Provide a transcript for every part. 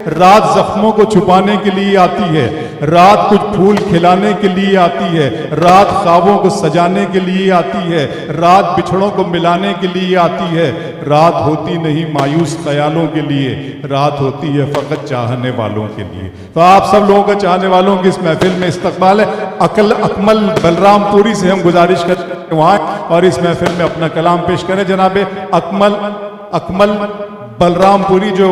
रात जख्मों को छुपाने के लिए आती है, रात कुछ फूल खिलाने के लिए आती है, रात ख्वाबों को सजाने के लिए आती है, रात बिछड़ों को मिलाने के लिए आती है। रात होती नहीं मायूस ख्यालों के लिए, रात होती है फ़कत चाहने वालों के लिए। तो आप सब लोगों का चाहने वालों की इस महफिल में इस्तकबाल है। अकमल बलरामपुरी से हम गुजारिश करते हैं वहाँ और इस महफिल में अपना कलाम पेश करें। जनाब अकमल बलरामपुरी, जो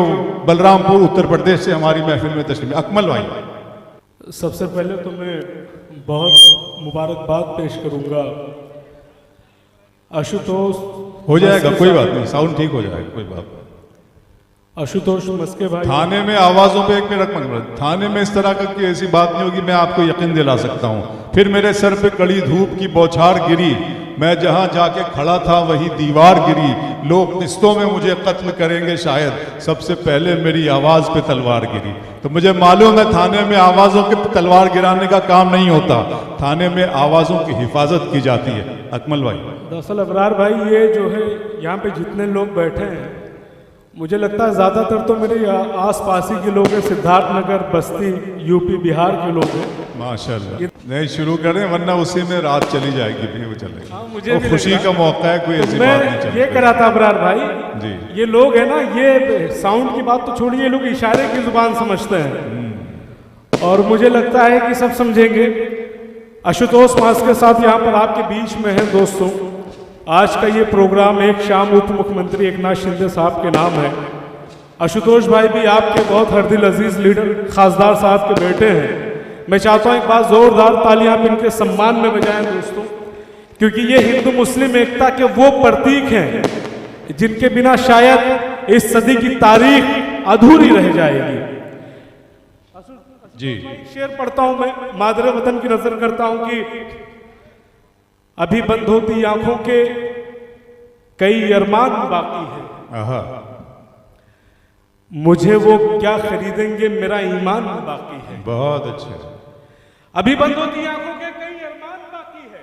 बलरामपुर उत्तर प्रदेश से हमारी महफिल में तशरीफ। अकमल भाई, सबसे पहले तो मैं बहुत मुबारकबाद पेश करूंगा आशुतोष। हो जाएगा, कोई बात नहीं, साउंड ठीक हो जाएगा, कोई बात नहीं। आशुतोष मस्के भाई, थाने में आवाज़ों पे एक मिनट मत, थाने में इस तरह की ऐसी बात नहीं होगी, मैं आपको यकीन दिला सकता हूँ। फिर मेरे सर पे कड़ी धूप की बौछार गिरी, मैं जहाँ जाके खड़ा था वही दीवार गिरी, लोग किस्तों में मुझे कत्ल करेंगे शायद, सबसे पहले मेरी आवाज़ पे तलवार गिरी। तो मुझे मालूम है थाने में आवाज़ों के तलवार गिराने का काम नहीं होता, थाने में आवाज़ों की हिफाजत की जाती है। अकमल भाई, दरअसल अबरार भाई, ये जो है यहाँ पे जितने लोग बैठे हैं, मुझे लगता है ज़्यादातर तो मेरे आस पास ही के लोग हैं, सिद्धार्थनगर, बस्ती, यूपी, बिहार के लोग हैं। माशाल्लाह। नहीं शुरू करें वरना उसी में रात चली जाएगी, फिर वो चलेगी। हाँ, मुझे तो खुशी का मौका है, कोई ऐसी बात नहीं चलती। ये करा था अबरार भाई जी, ये लोग है ना, ये साउंड की बात तो छोड़िए, ये लोग इशारे की जुबान समझते हैं और मुझे लगता है कि सब समझेंगे। आशुतोष मास के साथ यहाँ पर आपके बीच में है दोस्तों। आज का ये प्रोग्राम एक शाम उप मुख्यमंत्री एकनाथ शिंदे साहब के नाम है। आशुतोष भाई भी आपके बहुत हरदिल अजीज लीडर खासदार साहब के बेटे हैं। मैं चाहता हूँ एक बात जोरदार तालियां आप इनके सम्मान में बजाएं दोस्तों, क्योंकि ये हिंदू मुस्लिम एकता के वो प्रतीक हैं जिनके बिना शायद इस सदी की तारीख अधूरी रह जाएगी। जी, शेर पढ़ता हूं मैं, मादरे वतन की नजर करता हूं कि अभी बंद होती आंखों के कई अरमान बाकी है, आहा, मुझे वो क्या खरीदेंगे मेरा ईमान बाकी है। बहुत अच्छे। अभी बंद होती आंखों के कई अरमान बाकी है,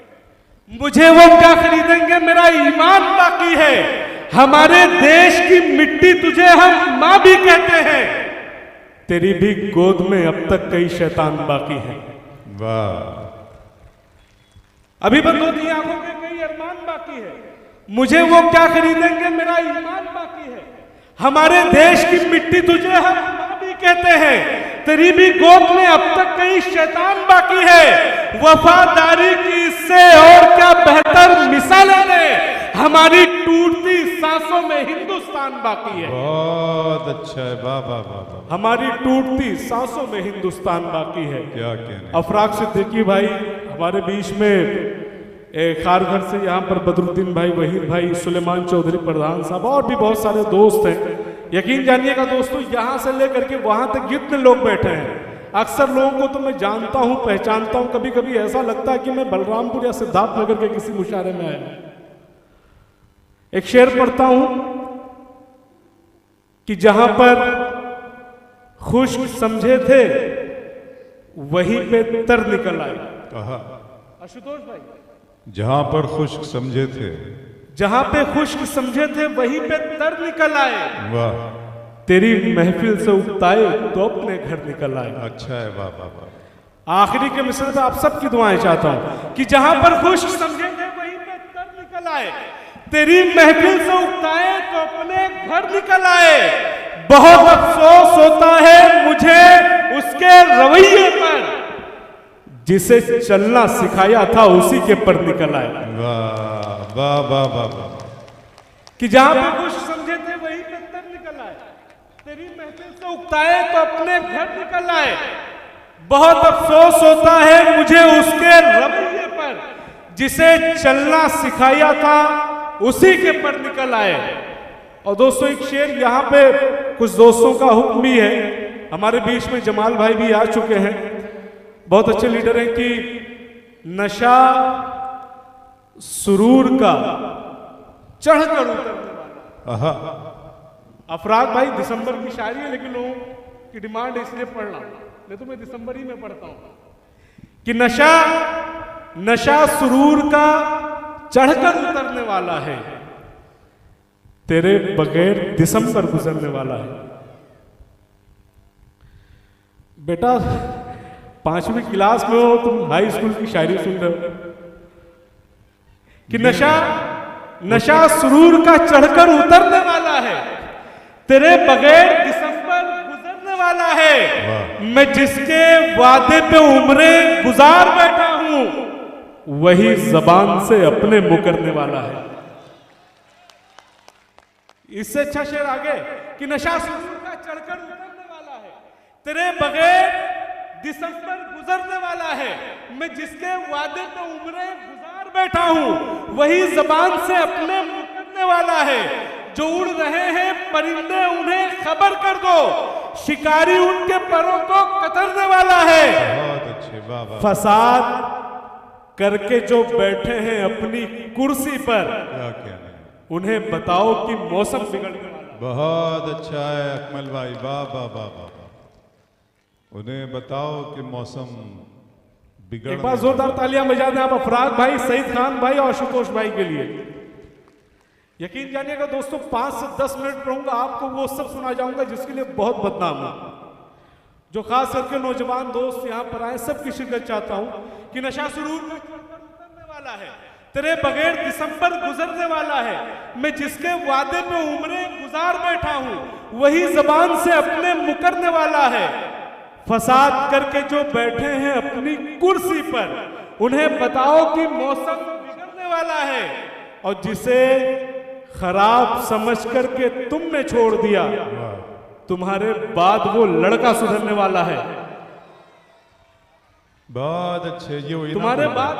मुझे वो क्या खरीदेंगे मेरा ईमान बाकी है। हमारे देश की मिट्टी तुझे हम माँ भी कहते हैं, तेरी भी गोद में अब तक कई शैतान बाकी है। वाह। अभी बंद होती आंखों के कई अरमान बाकी है, मुझे वो क्या खरीदेंगे मेरा ईमान बाकी है। हमारे देश की मिट्टी तुझे हम माँ भी कहते हैं, तेरी भी गोद में अब तक कई शैतान बाकी है। वफादारी की इससे और क्या बेहतर मिसालें ने, हमारी टूटती सांसों में हिंदुस्तान बाकी है। बहुत अच्छा है, वाह वाह वाह। हमारी टूटती सांसों में हिंदुस्तान बाकी है। क्या कहने। अफराक सिद्दीकी भाई हमारे बीच में, खारघर से यहाँ पर बदरुद्दीन भाई, वहीद भाई, सुलेमान चौधरी प्रधान साहब और भी बहुत सारे दोस्त हैं। यकीन जानिएगा दोस्तों, यहाँ से लेकर के वहाँ तक जितने लोग बैठे हैं, अक्सर लोगों को तो मैं जानता हूँ, पहचानता हूँ। कभी कभी ऐसा लगता है कि मैं बलरामपुर या सिद्धार्थनगर के किसी मुशारे में आया। एक शेर पढ़ता हूं कि जहां पर खुश्क समझे थे वहीं पे तर निकल आए। आशुतोष भाई, जहां पर खुश्क समझे थे, जहां पे खुश्क समझे थे वहीं पे तर निकल आए। वाह। तेरी महफिल से उगताए तो अपने घर निकल आए। अच्छा है, वाह वाह वाह। आखिरी के मिसरे पे आप सबकी दुआएं चाहता हूं कि जहां पर खुश्क समझे थे वहीं पे तर निकल आए, तेरी महफिल से उगताए तो अपने घर निकल आए। बहुत अफसोस होता है मुझे उसके रवैये पर, जिसे चलना सिखाया था उसी के पर निकल आए। वाह वाह वाह वाह। कि जहां पे कुछ समझे थे वहीं पे तर निकल आए, तेरी महफिल से उगताए तो अपने घर निकल आए। बहुत अफसोस होता है मुझे उसके रवैये पर, जिसे चलना सिखाया था उसी के पर निकल आए। और दोस्तों एक शेर यहाँ पे कुछ दोस्तों का हुक्म भी है। हमारे बीच में जमाल भाई भी आ चुके हैं, बहुत अच्छे लीडर हैं, कि नशा सुरूर का चढ़कर उतरने वाला। अफराद भाई दिसंबर की शायरी है, लेकिन लोगों की डिमांड इसलिए पढ़ रहा हूं, नहीं तो मैं दिसंबर ही में पढ़ता हूं कि नशा सुरूर का चढ़कर उतरने वाला है, तेरे बगैर दिसंबर गुजरने वाला है। बेटा 5वीं क्लास में हो तुम, हाई स्कूल की शायरी सुन रहे हो कि नशा सुरूर का चढ़कर उतरने वाला है, तेरे बगैर दिसंबर गुजरने वाला है, मैं जिसके वादे पे उम्रें गुजार बैठा हूं वही जबान से अपने मुकरने वाला है। इससे अच्छा शेर आगे कि नशा सुरूर का चढ़कर उतरने वाला है, तेरे बगैर दिसंबर गुजरने वाला है, मैं जिसके वादे पे उम्रें गुजार बैठा हूं वही जबान से अपने मुकरने वाला है। जो उड़ रहे हैं परिंदे उन्हें खबर कर दो, शिकारी उनके परों को कतरने वाला है। बहुत अच्छे, वाह वाह। फसाद करके जो बैठे हैं अपनी कुर्सी पर, क्या क्या नहीं, उन्हें बताओ कि मौसम बिगड़ने वाला है। बहुत अच्छा है अकमल भाई, वाह वाह वाह वाह। उन्हें बताओ कि मौसम बिगड़। एक बार जोरदार तालियां बजा दें आप अफराद भाई, सईद खान भाई और आशुतोष भाई के लिए। यकीन जानिएगा दोस्तों 5 से 10 मिनट रहूंगा, आपको वो सब सुना जाऊंगा जिसके लिए बहुत बदनाम हूं। जो खास करके नौजवान दोस्त यहाँ पर आए सबकी शिरकत चाहता हूं कि नशा सुरूर का चढ़कर उतरने वाला है, तेरे बगैर दिसंबर गुजरने वाला है, मैं जिसके वादे पे उम्रें गुजार बैठा हूं वही जबान से अपने मुकरने वाला है। फसाद करके जो बैठे हैं अपनी कुर्सी पर, उन्हें बताओ कि मौसम बिगड़ने वाला है, और जिसे खराब समझ करके तुमने छोड़ दिया तुम्हारे बाद वो लड़का सुधरने वाला है। बहुत अच्छे, ये वही तुम्हारे बाद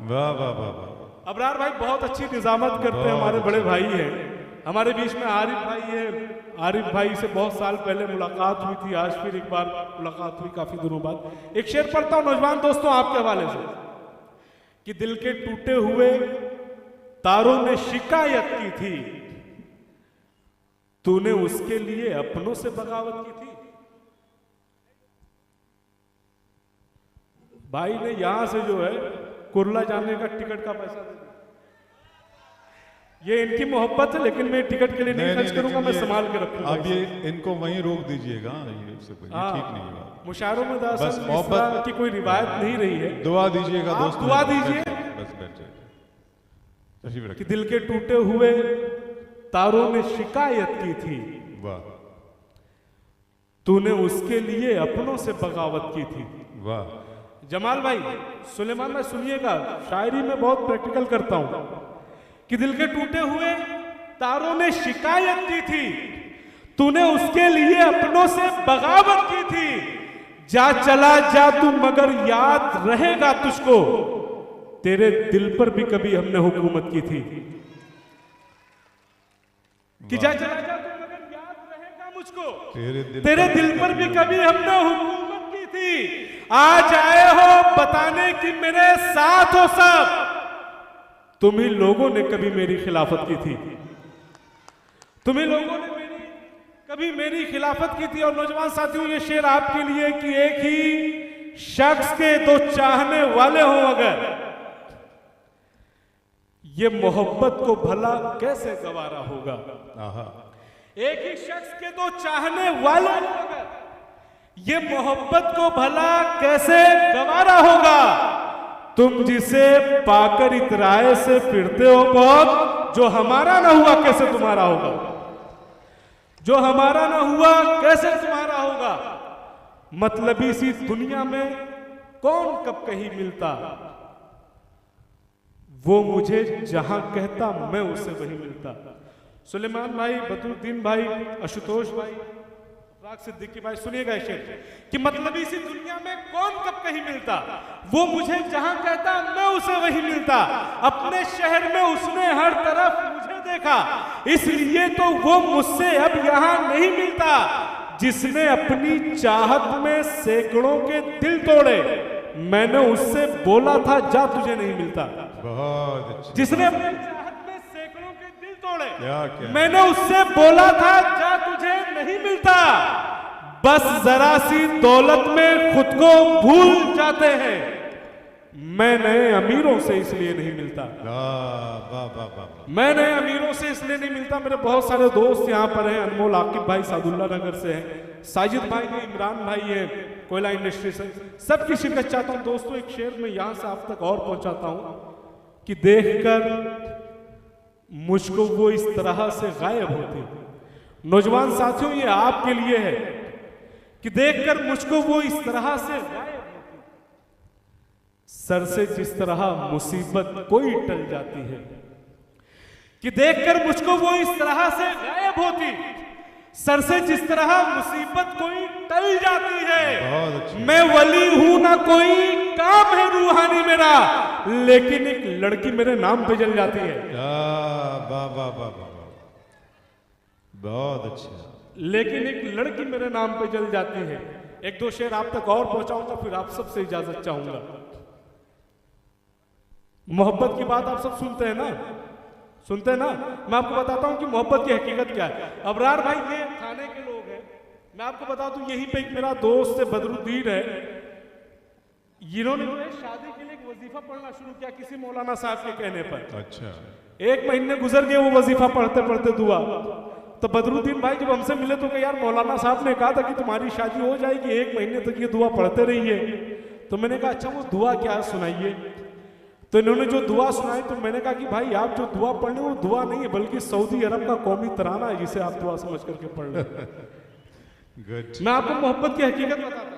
वाह वाह वाह वाह। अबरार भाई बहुत अच्छी निजामत करते हैं, हमारे बड़े भाई हैं। हमारे बीच में आरिफ भाई है, आरिफ भाई से बहुत साल पहले मुलाकात हुई थी, आज फिर एक बार मुलाकात हुई काफी दिनों बाद। एक शेर पढ़ता हूं नौजवान दोस्तों आपके हवाले से कि दिल के टूटे हुए तारों ने शिकायत की थी, तूने उसके लिए अपनों से बगावत की थी। भाई ने यहां से जो है कुर्ला जाने का टिकट का पैसा दे दिया। ये इनकी मोहब्बत है, लेकिन मैं टिकट के लिए नहीं खर्च करूंगा, मैं संभाल के रखूंगा। अब ये इनको वहीं रोक दीजिएगा, ये ठीक नहीं होगा। मुशायरों में बस दरअसल मोहब्बत की कोई रिवायत नहीं रही है। दुआ दीजिएगा आप दोस्तों, दुआ दीजिए बस बैठ जाइए, तशरीफ कि रखिए। दिल के टूटे हुए तारों ने शिकायत की थी, वाह, तूने उसके लिए अपनों से बगावत की थी। वाह। जमाल भाई, सुलेमान भाई सुनिएगा, शायरी में बहुत प्रैक्टिकल करता हूं कि दिल के टूटे हुए तारों ने शिकायत की थी, तूने उसके लिए अपनों से बगावत की थी। जा चला जा तू मगर याद रहेगा तुझको, तेरे दिल पर भी कभी हमने हुकूमत की थी। कि जा चला जा तू मगर याद रहेगा मुझको, तेरे दिल पर भी कभी हमने हुकूमत की थी। आज आए हो बताने की मेरे साथ हो सब, तुम ही लोगों ने कभी मेरी खिलाफत की थी, तुम ही लोगों ने कभी मेरी खिलाफत की थी। और नौजवान साथियों, ये शेर आपके लिए कि एक ही शख्स के दो चाहने वाले हों अगर, ये मोहब्बत को भला कैसे गवारा होगा। एक ही शख्स के दो चाहने वाले हों अगर, ये मोहब्बत को भला कैसे गवारा होगा। तुम जिसे पाकर इतराए से फिरते हो बहुत, जो हमारा ना हुआ कैसे तुम्हारा होगा, जो हमारा ना हुआ कैसे तुम्हारा होगा। मतलबी सी दुनिया में कौन कब कहीं मिलता, वो मुझे जहां कहता मैं उससे वही मिलता। सुलेमान भाई, बदरुद्दीन भाई, आशुतोष भाई, सिद्दीकी भाई, सुनिएगा शेर कि मतलबी सी दुनिया में कौन कब कहीं मिलता, वो मुझे जहां कहता मैं उसे वही मिलता। अपने शहर में उसने हर तरफ मुझे देखा, इसलिए तो वो मुझसे अब यहां नहीं मिलता। जिसने अपनी चाहत में सैकड़ों के दिल तोड़े, मैंने उससे बोला था जा तुझे नहीं मिलता। बहुत अच्छा। जिसने अपनी चाहत में सैकड़ों के दिल तोड़े, क्या? मैंने उससे बोला था जा तुझे नहीं मिलता। बस जरा सी दौलत में खुद को भूल जाते हैं, मैं नए अमीरों से इसलिए नहीं मिलता। मैं नए अमीरों से इसलिए नहीं मिलता। मेरे बहुत सारे दोस्त यहाँ पर हैं, अनमोल आकिब भाई सादुल्ला नगर से हैं, साजिद भाई हैं, इमरान भाई हैं, कोयला इंडस्ट्री से, सबकी शिरकत चाहता हूं। दोस्तों एक शेर में यहां से आप तक और पहुंचाता हूं कि देखकर मुझको वो इस तरह से गायब होती। नौजवान साथियों ये आपके लिए है कि देखकर मुझको वो इस तरह से गायब होती, सर से जिस तरह मुसीबत कोई टल जाती है, कि देखकर मुझको वो इस तरह से गायब होती, सर से जिस तरह मुसीबत कोई टल जाती है। मैं वली हूं ना कोई काम है रूहानी मेरा, लेकिन एक लड़की मेरे नाम पे जल जाती है। वाह वाह वाह वाह, बहुत अच्छा। लेकिन एक लड़की मेरे नाम पे जल जाती है। एक दो शेर आप तक और पहुंचाऊंगा, फिर आप सबसे इजाजत चाहूंगा। मोहब्बत की बात आप सब सुनते हैं ना, सुनते हैं ना। मैं आपको बताता हूं कि मोहब्बत की हकीकत क्या है। अबरार भाई ये थाने के लोग हैं, मैं आपको बता दूं यहीं पे एक मेरा दोस्त है बदरुद्दीन है, इन्होंने शादी के लिए एक वजीफा पढ़ना शुरू किया किसी मौलाना साहब के कहने पर। अच्छा, 1 महीने गुजर गए वो वजीफा पढ़ते पढ़ते दुआ। तो बदरुद्दीन भाई जब हमसे मिले तो कहा यार मौलाना साहब ने कहा था कि तुम्हारी शादी हो जाएगी, 1 महीने तक ये दुआ पढ़ते रहिए। तो मैंने कहा अच्छा वो दुआ क्या है सुनाइए। तो इन्होंने जो दुआ सुनाई तो मैंने कहा कि भाई आप जो दुआ पढ़ रहे हो वो दुआ नहीं है बल्कि सऊदी अरब का कौमी तराना है जिसे आप दुआ समझ करके पढ़ रहे हो। गुड। मैं आपको मोहब्बत की हकीकत बताता हूं।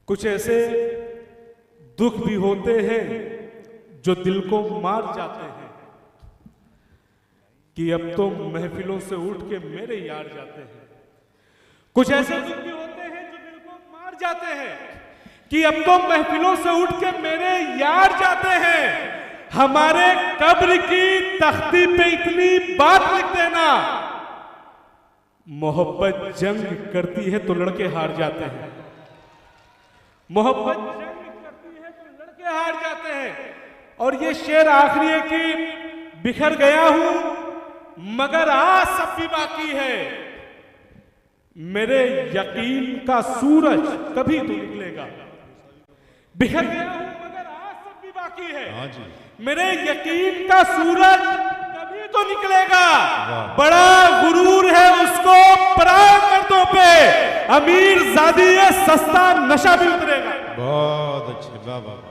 कुछ ऐसे दुख भी होते हैं जो दिल को मार जाते हैं कि अब तो महफिलों से उठ के मेरे यार जाते हैं। कुछ ऐसे दुख भी होते हैं जो दिल को मार जाते हैं कि अब तो महफिलों से उठ के मेरे यार जाते हैं। हमारे कब्र की तख्ती पे इतनी बात लिख देना, मोहब्बत जंग करती है तो लड़के हार जाते हैं। मोहब्बत जंग करती है तो लड़के हार जाते हैं। और ये शेर आखिरी है कि बिखर गया हूं मगर आज सब भी बाकी है, मेरे यकीन का सूरज कभी तो निकलेगा। बिखर गया हूं मगर आज सब भी बाकी है, हाँ जी, मेरे यकीन का सूरज कभी तो निकलेगा। बड़ा गुरूर है उसको पराए मर्दों पे, अमीर ज़ादी सस्ता नशा भी उतरेगा। बहुत अच्छे, वाह वाह।